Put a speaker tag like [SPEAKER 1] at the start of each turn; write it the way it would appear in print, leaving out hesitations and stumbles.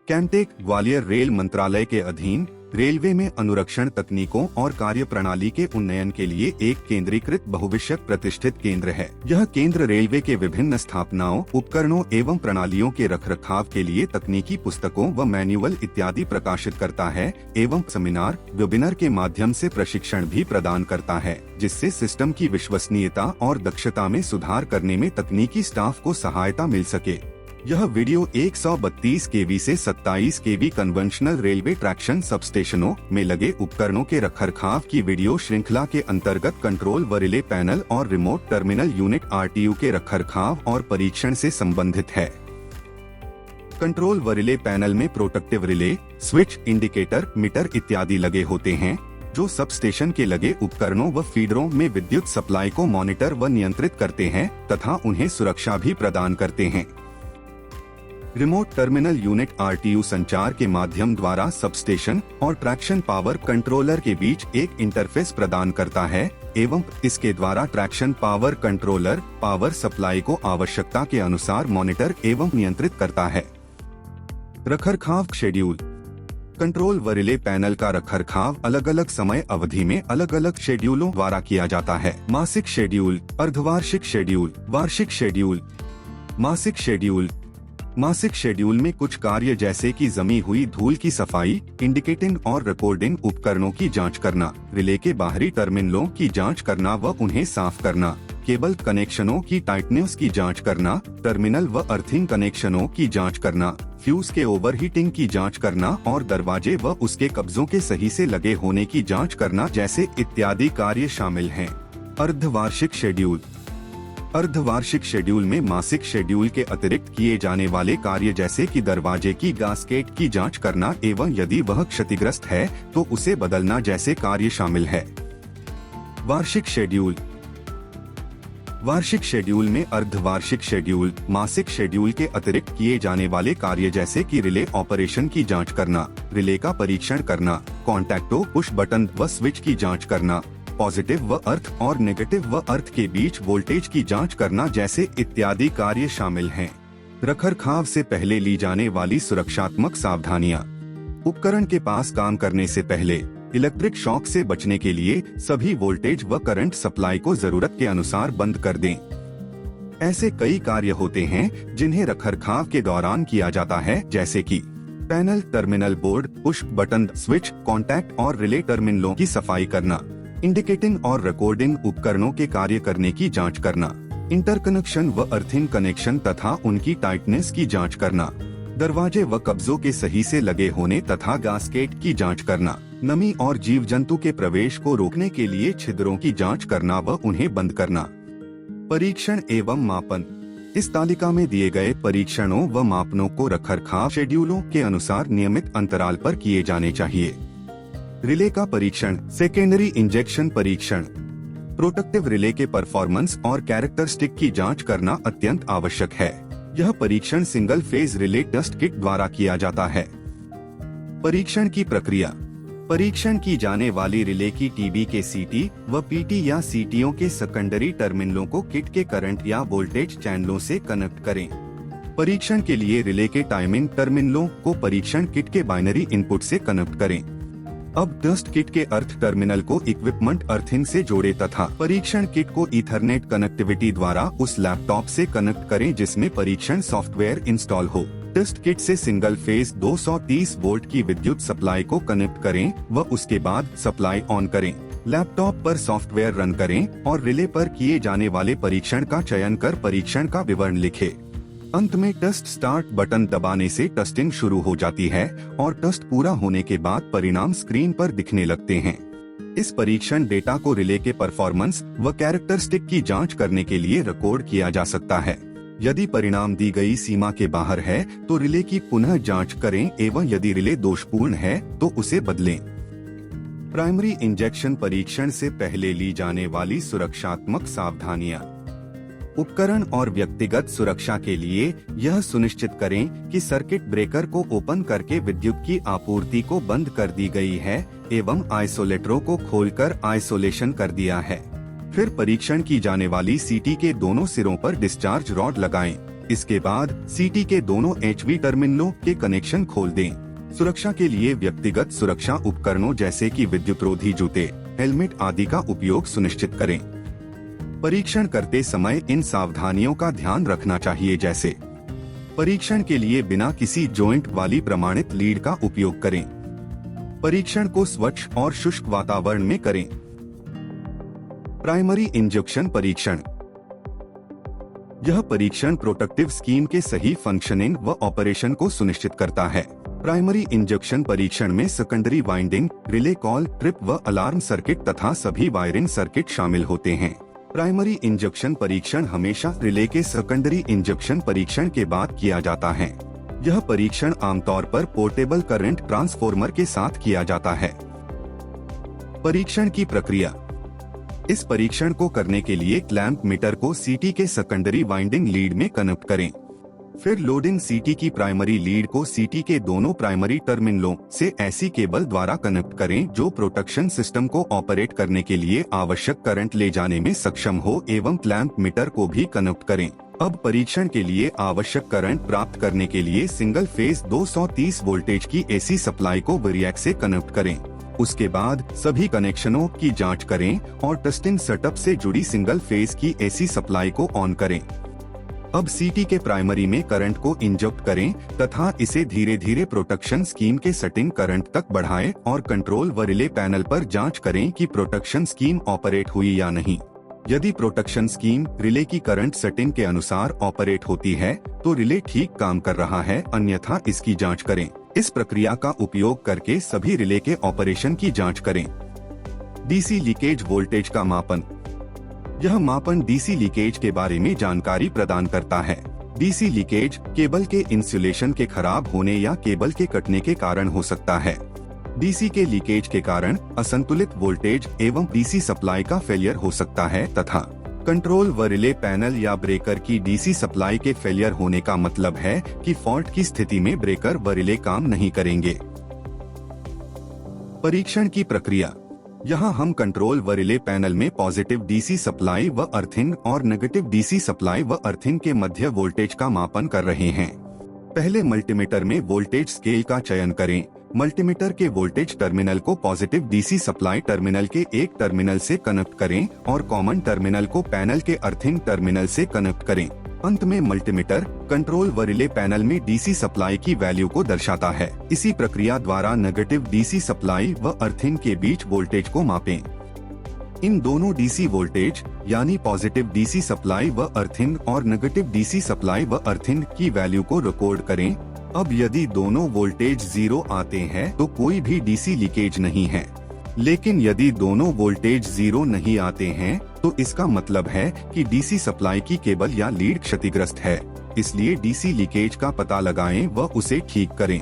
[SPEAKER 1] कैमटेक Gwalior rail मंत्रालय के अधीन रेलवे में अनुरक्षण तकनीकों और कार्य प्रणाली के उन्नयन के लिए एक केंद्रीकृत बहुविषयक प्रतिष्ठित केंद्र है। यह केंद्र रेलवे के विभिन्न स्थापनाओं, उपकरणों एवं प्रणालियों के रखरखाव के लिए तकनीकी पुस्तकों व मैनुअल इत्यादि प्रकाशित करता है एवं सेमिनार, वेबिनार के माध्यम से प्रशिक्षण भी प्रदान करता है, जिससे सिस्टम की विश्वसनीयता और दक्षता में सुधार करने में तकनीकी स्टाफ को सहायता मिल सके। यह वीडियो 132 केवी से 27 केवी कन्वेंशनल रेलवे ट्रैक्शन सबस्टेशनों में लगे उपकरणों के रखरखाव की वीडियो श्रृंखला के अंतर्गत कंट्रोल व रिले पैनल और रिमोट टर्मिनल यूनिट RTU के रखरखाव और परीक्षण से संबंधित है। कंट्रोल व रिले पैनल में protective relay, switch, indicator, meter इत्यादि लगे होते हैं, जो सब स्टेशन के लगे उपकरणों व फीडरों में विद्युत सप्लाई को मॉनिटर व नियंत्रित करते हैं तथा उन्हें सुरक्षा भी प्रदान करते हैं। रिमोट टर्मिनल यूनिट RTU संचार के माध्यम द्वारा सबस्टेशन और ट्रैक्शन पावर कंट्रोलर के बीच एक इंटरफेस प्रदान करता है एवं इसके द्वारा traction power controller power supply को आवश्यकता के अनुसार मॉनिटर एवं नियंत्रित करता है। रखरखाव शेड्यूल। कंट्रोल व रिले पैनल का रखरखाव अलग अलग समय अवधि में अलग अलग शेड्यूलों द्वारा किया जाता है। मासिक शेड्यूल, अर्धवार्षिक शेड्यूल, वार्षिक शेड्यूल। मासिक शेड्यूल। मासिक शेड्यूल में कुछ कार्य जैसे कि जमी हुई धूल की सफाई, इंडिकेटिंग और रिकॉर्डिंग उपकरणों की जांच करना, रिले के बाहरी टर्मिनलों की जांच करना व उन्हें साफ करना, केबल कनेक्शनों की टाइटनेस की जांच करना, टर्मिनल व अर्थिंग कनेक्शनों की जांच करना, फ्यूज के ओवरहीटिंग की जांच करना और दरवाजे व उसके कब्जों के सही से लगे होने की जांच करना जैसे इत्यादि कार्य शामिल हैं। अर्धवार्षिक शेड्यूल। अर्धवार्षिक शेड्यूल में मासिक शेड्यूल के अतिरिक्त किए जाने वाले कार्य जैसे कि दरवाजे की गास्केट की जांच करना एवं यदि वह क्षतिग्रस्त है तो उसे बदलना जैसे कार्य शामिल है। वार्षिक शेड्यूल। वार्षिक शेड्यूल में अर्धवार्षिक शेड्यूल, मासिक शेड्यूल के अतिरिक्त किए जाने वाले कार्य जैसे कि रिले ऑपरेशन की जांच करना, रिले का परीक्षण करना, कॉन्टैक्टों, पुश बटन व स्विच की जांच करना, पॉजिटिव व अर्थ और नेगेटिव व अर्थ के बीच वोल्टेज की जांच करना जैसे इत्यादि कार्य शामिल हैं। रखरखाव से पहले ली जाने वाली सुरक्षात्मक सावधानियां। उपकरण के पास काम करने से पहले इलेक्ट्रिक शॉक से बचने के लिए सभी वोल्टेज व करंट सप्लाई को जरूरत के अनुसार बंद कर दें। ऐसे कई कार्य होते हैं जिन्हें रखरखाव के दौरान किया जाता है, जैसे कि panel, terminal board, push button, switch, contact और रिले टर्मिनलों की सफाई करना, इंडिकेटिंग और रिकॉर्डिंग उपकरणों के कार्य करने की जांच करना, इंटरकनेक्शन व अर्थिंग कनेक्शन तथा उनकी टाइटनेस की जांच करना, दरवाजे व कब्जों के सही से लगे होने तथा गास्केट की जांच करना, नमी और जीव जंतु के प्रवेश को रोकने के लिए छिद्रों की जांच करना व उन्हें बंद करना। परीक्षण एवं मापन। इस तालिका में दिए गए परीक्षणों व मापनों को रखरखाव शेड्यूलों के अनुसार नियमित अंतराल पर किए जाने चाहिए। रिले का परीक्षण। सेकेंडरी इंजेक्शन परीक्षण। प्रोटेक्टिव रिले के परफॉर्मेंस और कैरेक्टरिस्टिक की जांच करना अत्यंत आवश्यक है। यह परीक्षण single phase relay test kit द्वारा किया जाता है। परीक्षण की प्रक्रिया। परीक्षण की जाने वाली रिले की TB के CT व PT या CTO के सेकेंडरी टर्मिनलों को किट के करंट या वोल्टेज चैनलों से कनेक्ट करें। परीक्षण के लिए रिले के टाइमिंग टर्मिनलों को परीक्षण किट के बाइनरी इनपुट से कनेक्ट करें। अब टेस्ट किट के अर्थ टर्मिनल को इक्विपमेंट अर्थिंग से जोड़े तथा परीक्षण किट को ईथरनेट कनेक्टिविटी द्वारा उस लैपटॉप से कनेक्ट करें जिसमें परीक्षण सॉफ्टवेयर इंस्टॉल हो। टेस्ट किट से सिंगल फेज 230 वोल्ट की विद्युत सप्लाई को कनेक्ट करें व उसके बाद सप्लाई ऑन करें। लैपटॉप पर सॉफ्टवेयर रन करें और रिले पर किए जाने वाले परीक्षण का चयन कर परीक्षण का विवरण लिखें। अंत में टेस्ट स्टार्ट बटन दबाने से टेस्टिंग शुरू हो जाती है और टेस्ट पूरा होने के बाद परिणाम स्क्रीन पर दिखने लगते हैं। इस परीक्षण डेटा को रिले के परफॉर्मेंस व कैरेक्टरिस्टिक की जांच करने के लिए रिकॉर्ड किया जा सकता है। यदि परिणाम दी गई सीमा के बाहर है तो रिले की पुनः जांच करें एवं यदि रिले दोषपूर्ण है तो उसे बदलें। प्राइमरी इंजेक्शन परीक्षण से पहले ली जाने वाली सुरक्षात्मक सावधानियां। उपकरण और व्यक्तिगत सुरक्षा के लिए यह सुनिश्चित करें कि सर्किट ब्रेकर को ओपन करके विद्युत की आपूर्ति को बंद कर दी गई है एवं आइसोलेटरों को खोलकर आइसोलेशन कर दिया है। फिर परीक्षण की जाने वाली सीटी के दोनों सिरों पर डिस्चार्ज रॉड लगाएं। इसके बाद सीटी के दोनों HV टर्मिनलों के कनेक्शन खोल दें। सुरक्षा के लिए व्यक्तिगत सुरक्षा उपकरणों जैसे कि विद्युतरोधी जूते, हेलमेट आदि का उपयोग सुनिश्चित करें। परीक्षण करते समय इन सावधानियों का ध्यान रखना चाहिए, जैसे परीक्षण के लिए बिना किसी जॉइंट वाली प्रमाणित लीड का उपयोग करें। परीक्षण को स्वच्छ और शुष्क वातावरण में करें। प्राइमरी इंजेक्शन परीक्षण। यह परीक्षण प्रोटेक्टिव स्कीम के सही फंक्शनिंग व ऑपरेशन को सुनिश्चित करता है। प्राइमरी इंजेक्शन परीक्षण में secondary winding, relay call, trip व अलार्म सर्किट तथा सभी वायरिंग सर्किट शामिल होते हैं। प्राइमरी इंजेक्शन परीक्षण हमेशा रिले के सेकेंडरी इंजेक्शन परीक्षण के बाद किया जाता है। यह परीक्षण आमतौर पर पोर्टेबल करंट ट्रांसफॉर्मर के साथ किया जाता है। परीक्षण की प्रक्रिया। इस परीक्षण को करने के लिए क्लैंप मीटर को सीटी के सेकेंडरी वाइंडिंग लीड में कनेक्ट करें। फिर लोडिंग सीटी की प्राइमरी लीड को सीटी के दोनों प्राइमरी टर्मिनलों से ऐसी केबल द्वारा कनेक्ट करें जो प्रोटेक्शन सिस्टम को ऑपरेट करने के लिए आवश्यक करंट ले जाने में सक्षम हो, एवं क्लैंप मीटर को भी कनेक्ट करें। अब परीक्षण के लिए आवश्यक करंट प्राप्त करने के लिए सिंगल फेज 230 वोल्टेज की AC सप्लाई को वेरिएक से कनेक्ट करें। उसके बाद सभी कनेक्शनों की जांच करें और टेस्टिंग सेटअप से जुड़ी सिंगल फेज की AC सप्लाई को ऑन करें। अब सीटी के प्राइमरी में करंट को इंजेक्ट करें तथा इसे धीरे धीरे प्रोटेक्शन स्कीम के सेटिंग करंट तक बढ़ाएं और कंट्रोल व रिले पैनल पर जांच करें कि प्रोटेक्शन स्कीम ऑपरेट हुई या नहीं। यदि प्रोटेक्शन स्कीम रिले की करंट सेटिंग के अनुसार ऑपरेट होती है तो रिले ठीक काम कर रहा है, अन्यथा इसकी जांच करें। इस प्रक्रिया का उपयोग करके सभी रिले के ऑपरेशन की जांच करें। डीसी लीकेज वोल्टेज का मापन। यह मापन डीसी लीकेज के बारे में जानकारी प्रदान करता है। डीसी लीकेज केबल के इंसुलेशन के खराब होने या केबल के कटने के कारण हो सकता है। डीसी के लीकेज के कारण असंतुलित वोल्टेज एवं डीसी सप्लाई का फेलियर हो सकता है तथा कंट्रोल व रिले पैनल या ब्रेकर की डीसी सप्लाई के फेलियर होने का मतलब है कि फॉल्ट की स्थिति में ब्रेकर व रिले काम नहीं करेंगे। परीक्षण की प्रक्रिया। यहाँ हम कंट्रोल व रिले पैनल में पॉजिटिव डीसी सप्लाई व अर्थिंग और नेगेटिव डीसी सप्लाई व अर्थिंग के मध्य वोल्टेज का मापन कर रहे हैं। पहले मल्टीमीटर में वोल्टेज स्केल का चयन करें। मल्टीमीटर के वोल्टेज टर्मिनल को पॉजिटिव डीसी सप्लाई टर्मिनल के एक टर्मिनल से कनेक्ट करें और कॉमन टर्मिनल को पैनल के अर्थिंग टर्मिनल से कनेक्ट करें। अंत में मल्टीमीटर कंट्रोल व रिले पैनल में डीसी सप्लाई की वैल्यू को दर्शाता है। इसी प्रक्रिया द्वारा नेगेटिव डीसी सप्लाई व अर्थिंग के बीच वोल्टेज को मापें। इन दोनों डीसी वोल्टेज यानी पॉजिटिव डीसी सप्लाई व अर्थिंग और नेगेटिव डीसी सप्लाई व अर्थिंग की वैल्यू को रिकॉर्ड करें। अब यदि दोनों वोल्टेज 0 आते हैं तो कोई भी डीसी लीकेज नहीं है, लेकिन यदि दोनों वोल्टेज 0 नहीं आते हैं तो इसका मतलब है कि डीसी सप्लाई की केबल या लीड क्षतिग्रस्त है। इसलिए डीसी लीकेज का पता लगाएं व उसे ठीक करें।